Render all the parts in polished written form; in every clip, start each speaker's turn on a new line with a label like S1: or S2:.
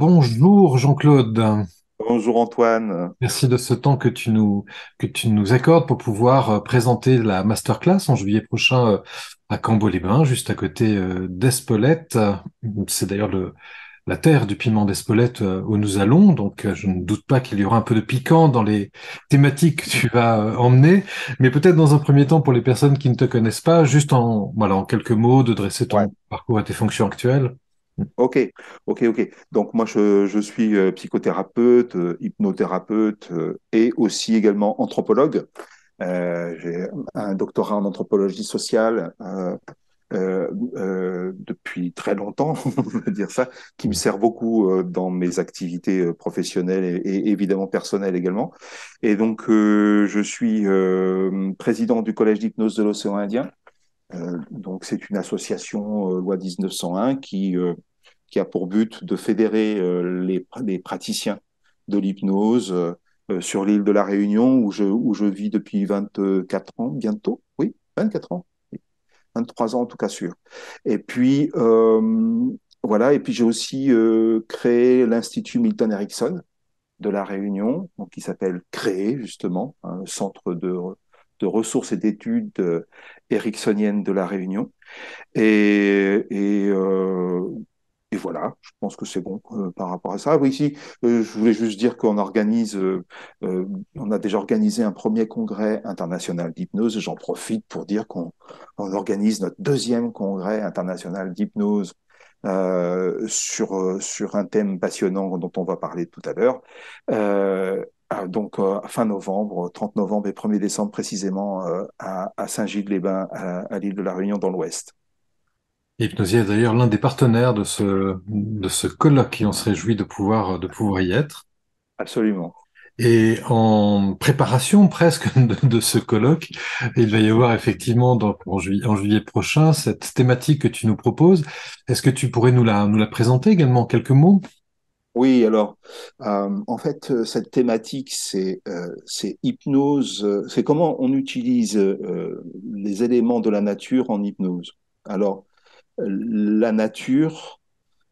S1: Bonjour Jean-Claude.
S2: Bonjour Antoine.
S1: Merci de ce temps que tu nous accordes pour pouvoir présenter la masterclass en juillet prochain à Cambo-les-Bains, juste à côté d'Espelette. C'est d'ailleurs la terre du piment d'Espelette où nous allons, donc je ne doute pas qu'il y aura un peu de piquant dans les thématiques que tu vas emmener, mais peut-être dans un premier temps pour les personnes qui ne te connaissent pas, juste voilà, en quelques mots, de dresser
S2: Ouais,
S1: ton parcours et tes fonctions actuelles.
S2: ok, ok. Donc moi je suis psychothérapeute, hypnothérapeute et aussi également anthropologue. J'ai un doctorat en anthropologie sociale depuis très longtemps, on peut dire ça, qui me sert beaucoup dans mes activités professionnelles et évidemment personnelles également. Et donc je suis président du Collège d'hypnose de l'océan Indien. Donc, c'est une association loi 1901 qui a pour but de fédérer les praticiens de l'hypnose sur l'île de la Réunion où je vis depuis 24 ans, bientôt. Oui, 24 ans. 23 ans en tout cas sûr. Et puis, voilà, et puis j'ai aussi créé l'Institut Milton Erickson de la Réunion, donc qui s'appelle CRÉer, justement, un centre de ressources et d'études ericksoniennes de la Réunion. Et, et, euh, et voilà, je pense que c'est bon par rapport à ça. Oui, ici, je voulais juste dire euh, on a déjà organisé un premier congrès international d'hypnose. J'en profite pour dire qu'on organise notre deuxième congrès international d'hypnose sur un thème passionnant dont on va parler tout à l'heure. Donc, fin novembre, 30 novembre et 1er décembre précisément, à Saint-Gilles-les-Bains, à l'île de la Réunion dans l'Ouest.
S1: Hypnosia est d'ailleurs l'un des partenaires de ce colloque et on se réjouit de pouvoir y être.
S2: Absolument.
S1: Et en préparation presque de ce colloque, il va y avoir effectivement en juillet prochain cette thématique que tu nous proposes. Est-ce que tu pourrais nous la présenter également en quelques mots?
S2: Oui, alors, en fait, cette thématique, c'est hypnose, c'est comment on utilise les éléments de la nature en hypnose. Alors, la nature,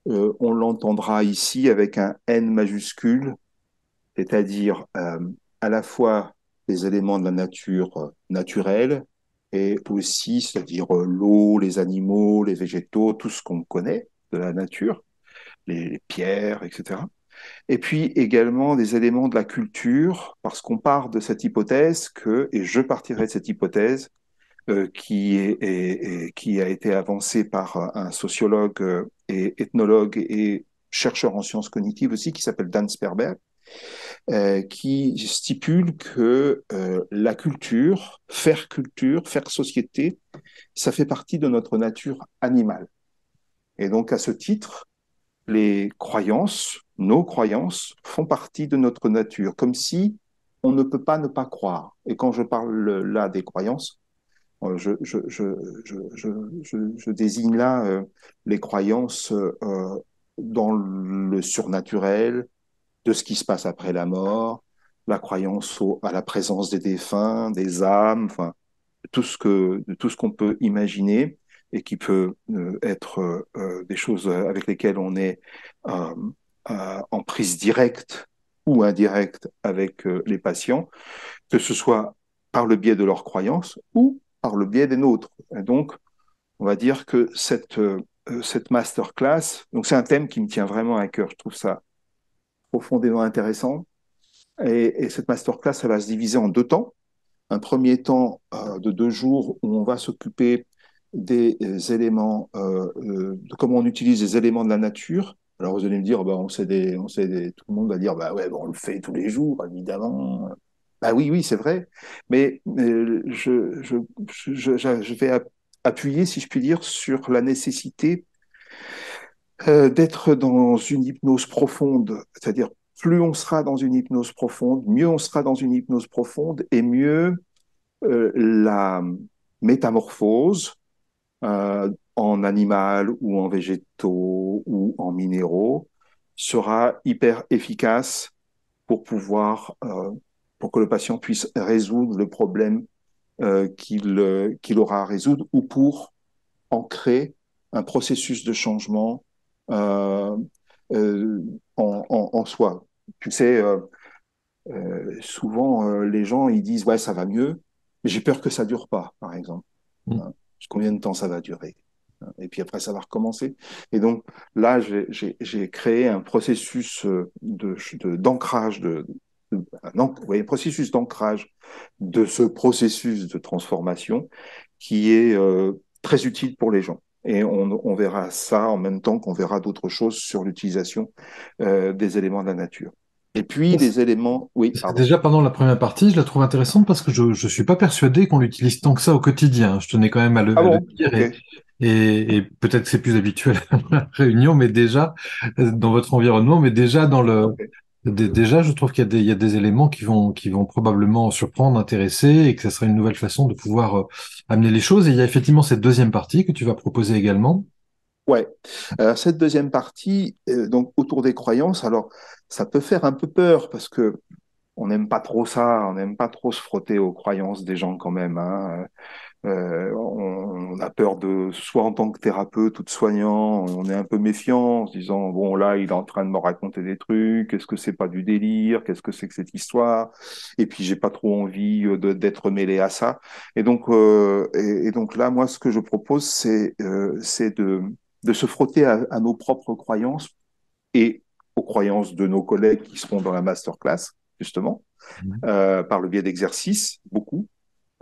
S2: on l'entendra ici avec un N majuscule, c'est-à-dire à la fois les éléments de la nature naturelle et aussi, c'est-à-dire l'eau, les animaux, les végétaux, tout ce qu'on connaît de la nature, les pierres, etc. Et puis également des éléments de la culture, parce qu'on part de cette hypothèse que, et je partirai de cette hypothèse, qui a été avancée par un sociologue et ethnologue et chercheur en sciences cognitives aussi, qui s'appelle Dan Sperber, qui stipule que culture, faire société, ça fait partie de notre nature animale. Et donc à ce titre, les croyances, nos croyances, font partie de notre nature, comme si on ne peut pas ne pas croire. Et quand je parle là des croyances, je, je, je, je désigne là les croyances dans le surnaturel, de ce qui se passe après la mort, la croyance à la présence des défunts, des âmes, enfin, tout ce qu'on peut imaginer et qui peut être des choses avec lesquelles on est euh, en prise directe ou indirecte avec les patients, que ce soit par le biais de leurs croyances ou par le biais des nôtres. Et donc, on va dire que cette masterclass, donc c'est un thème qui me tient vraiment à cœur, je trouve ça profondément intéressant. Et cette masterclass, elle va se diviser en deux temps. Un premier temps de 2 jours où on va s'occuper des éléments, de comment on utilise les éléments de la nature. Alors vous allez me dire, bah, tout le monde va dire, bah ouais, bon, on le fait tous les jours, évidemment. Bah oui, oui, c'est vrai. Mais je vais appuyer, si je puis dire, sur la nécessité d'être dans une hypnose profonde, c'est-à-dire plus on sera dans une hypnose profonde, mieux on sera dans une hypnose profonde et mieux la métamorphose en animal ou en végétaux ou en minéraux sera hyper efficace pour pour que le patient puisse résoudre le problème qu'il aura à résoudre ou pour ancrer un processus de changement euh, euh, en soi. Tu sais, souvent, les gens, ils disent, ouais, ça va mieux, mais j'ai peur que ça dure pas, par exemple.
S1: Mm.
S2: Hein. Combien de temps ça va durer? Hein. Et puis après, ça va recommencer. Et donc, là, j'ai créé un processus d'ancrage, oui, un processus d'ancrage de ce processus de transformation qui est très utile pour les gens. Et on verra ça en même temps qu'on verra d'autres choses sur l'utilisation des éléments de la nature. Et puis, les éléments... Oui,
S1: C'est
S2: pardon.
S1: déjà pendant la première partie, je la trouve intéressante parce que je ne suis pas persuadé qu'on l'utilise tant que ça au quotidien. Je tenais quand même
S2: Ah
S1: à le
S2: bon?
S1: dire
S2: OK.
S1: et peut-être que c'est plus habituel à la réunion, mais déjà dans votre environnement, mais déjà
S2: OK.
S1: déjà, je trouve qu'il y a des éléments qui vont probablement surprendre, intéresser et que ça sera une nouvelle façon de pouvoir amener les choses. Et il y a effectivement cette deuxième partie que tu vas proposer également.
S2: Ouais. Alors, cette deuxième partie, donc autour des croyances, alors ça peut faire un peu peur parce que on n'aime pas trop ça, on n'aime pas trop se frotter aux croyances des gens quand même. Hein. On a peur de, soit en tant que thérapeute ou de soignant, on est un peu méfiant en se disant, bon là, il est en train de me raconter des trucs, est-ce que c'est pas du délire, qu'est-ce que c'est que cette histoire? Et puis j'ai pas trop envie d'être mêlé à ça. Et donc là, moi, ce que je propose, c'est de se frotter à nos propres croyances et aux croyances de nos collègues qui seront dans la masterclass, justement,
S1: Mhm.
S2: par le biais d'exercices, beaucoup,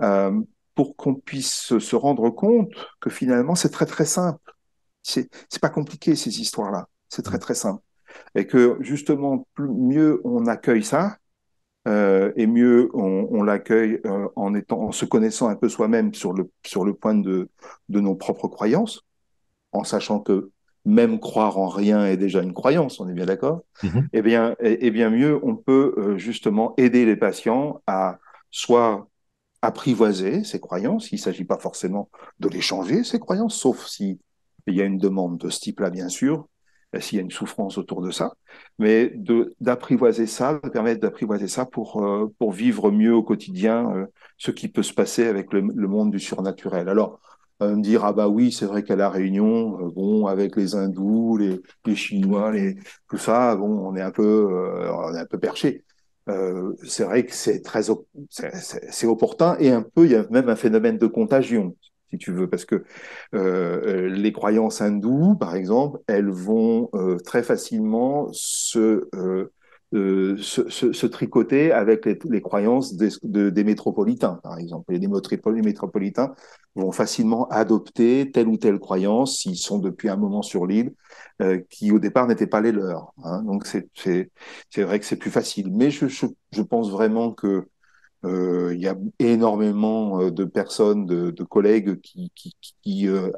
S2: euh, pour qu'on puisse se rendre compte que finalement, c'est très, très simple. C'est pas compliqué, ces histoires-là. C'est très, très simple. Et que justement, mieux on accueille ça, et mieux on l'accueille en se connaissant un peu soi-même sur le point de nos propres croyances, en sachant que même croire en rien est déjà une croyance, on est bien d'accord,
S1: Mhm.
S2: et bien mieux on peut justement aider les patients à soit apprivoiser ces croyances. Il ne s'agit pas forcément de les changer, ces croyances, sauf si il y a une demande de ce type-là, bien sûr, s'il y a une souffrance autour de ça, mais d'apprivoiser ça, de permettre d'apprivoiser ça pour vivre mieux au quotidien ce qui peut se passer avec le monde du surnaturel. Alors, me dire, ah bah oui, c'est vrai qu'à La Réunion, bon, avec les hindous, les Chinois, tout ça, bon, on est un peu perché. C'est vrai que c'est opportun et un peu, il y a même un phénomène de contagion, si tu veux, parce que les croyances hindoues, par exemple, elles vont très facilement se tricoter avec les croyances des métropolitains, par exemple. Et les métropolitains vont facilement adopter telle ou telle croyance s'ils sont depuis un moment sur l'île, qui au départ n'étaient pas les leurs. Hein. Donc c'est vrai que c'est plus facile. Mais je pense vraiment que il y a énormément de personnes, de collègues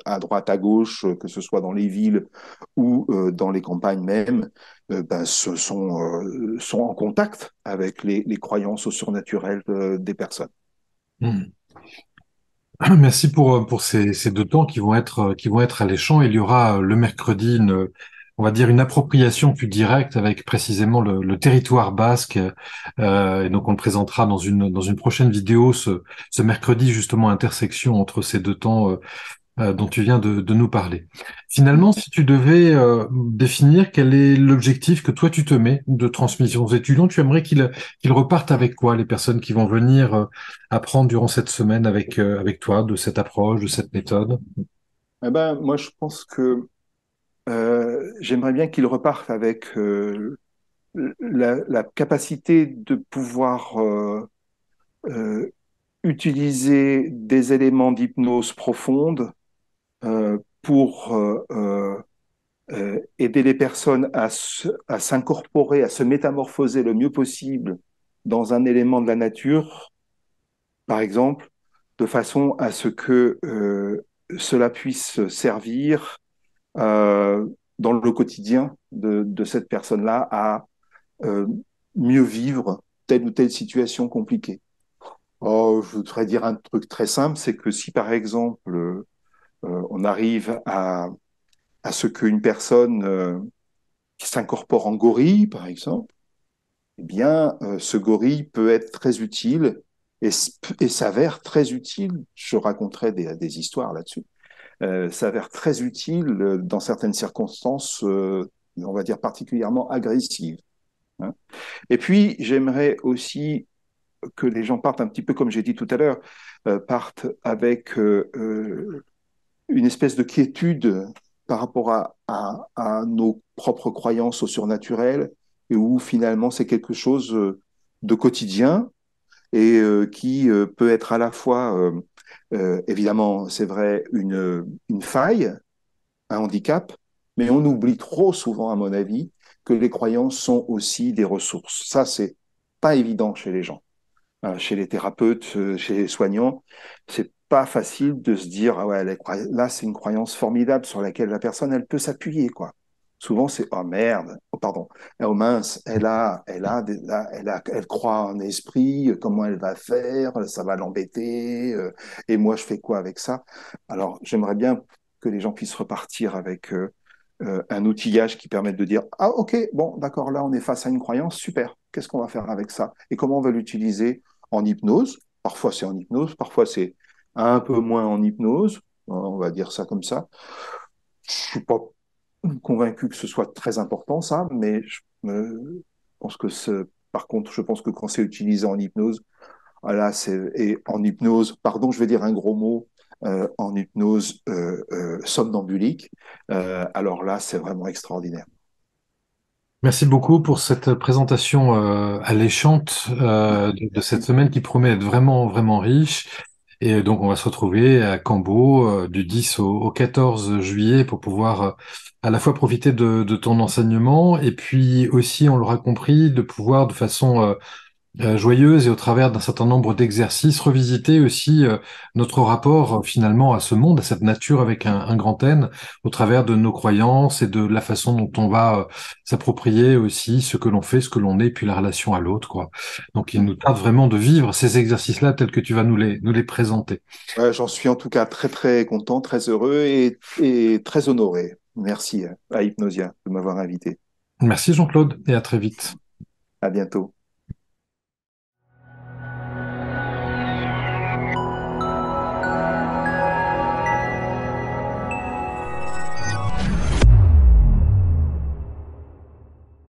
S2: à droite, à gauche, que ce soit dans les villes ou dans les campagnes même, sont en contact avec les croyances au surnaturel des personnes.
S1: Mhm. Merci pour ces deux temps qui vont être alléchants. Il y aura le mercredi on va dire une appropriation plus directe avec précisément le territoire basque. Et donc on le présentera dans une prochaine vidéo, ce mercredi justement intersection entre ces deux temps dont tu viens de nous parler. Finalement, si tu devais définir quel est l'objectif que toi tu te mets de transmission aux étudiants, tu aimerais qu'ils repartent avec quoi, les personnes qui vont venir apprendre durant cette semaine avec toi, de cette approche, de cette méthode?
S2: Eh ben, moi, je pense que j'aimerais bien qu'ils repartent avec la capacité de pouvoir euh, utiliser des éléments d'hypnose profonde pour aider les personnes à s'incorporer, à se métamorphoser le mieux possible dans un élément de la nature, par exemple, de façon à ce que cela puisse servir dans le quotidien de cette personne-là à euh, mieux vivre telle ou telle situation compliquée. Oh, je voudrais dire un truc très simple, c'est que si par exemple on arrive à ce qu'une personne qui s'incorpore en gorille, par exemple, eh bien, ce gorille peut être très utile et s'avère très utile. Je raconterai des histoires là-dessus. S'avère très utile dans certaines circonstances on va dire particulièrement agressive, hein. Et puis, j'aimerais aussi que les gens partent un petit peu, comme j'ai dit tout à l'heure, partent avec une espèce de quiétude par rapport à nos propres croyances au surnaturel, et où finalement c'est quelque chose de quotidien et qui peut être à la fois, évidemment, c'est vrai, une faille, un handicap, mais on oublie trop souvent, à mon avis, que les croyances sont aussi des ressources. Ça, c'est pas évident chez les gens, chez les thérapeutes, chez les soignants. C'est pas facile de se dire, ah ouais, là, c'est une croyance formidable sur laquelle la personne, elle peut s'appuyer, quoi. Souvent, c'est, oh merde, oh pardon, oh mince, elle croit en esprit, comment elle va faire, ça va l'embêter, et moi, je fais quoi avec ça? Alors, j'aimerais bien que les gens puissent repartir avec un outillage qui permette de dire, ah ok, bon, d'accord, là, on est face à une croyance, super, qu'est-ce qu'on va faire avec ça? Et comment on va l'utiliser en hypnose? Parfois, c'est en hypnose, parfois, c'est un peu moins en hypnose, on va dire ça comme ça. Je suis pas convaincu que ce soit très important, ça, mais je pense que par contre, je pense que quand c'est utilisé en hypnose, voilà, et en hypnose, pardon, je vais dire un gros mot, en hypnose somnambulique, alors là, c'est vraiment extraordinaire.
S1: Merci beaucoup pour cette présentation alléchante de cette semaine qui promet d'être vraiment, vraiment riche. Et donc, on va se retrouver à Cambo du 10 au 14 juillet pour pouvoir à la fois profiter de ton enseignement et puis aussi, on l'aura compris, de pouvoir de façon joyeuse et au travers d'un certain nombre d'exercices, revisiter aussi notre rapport finalement à ce monde, à cette nature avec un grand N, au travers de nos croyances et de la façon dont on va s'approprier aussi ce que l'on fait, ce que l'on est, puis la relation à l'autre, quoi. Donc il nous tarde vraiment de vivre ces exercices-là tels que tu vas nous les présenter.
S2: Ouais, j'en suis en tout cas très très content, très heureux et très honoré. Merci à Hypnosia de m'avoir invité.
S1: Merci Jean-Claude et à très vite.
S2: À bientôt.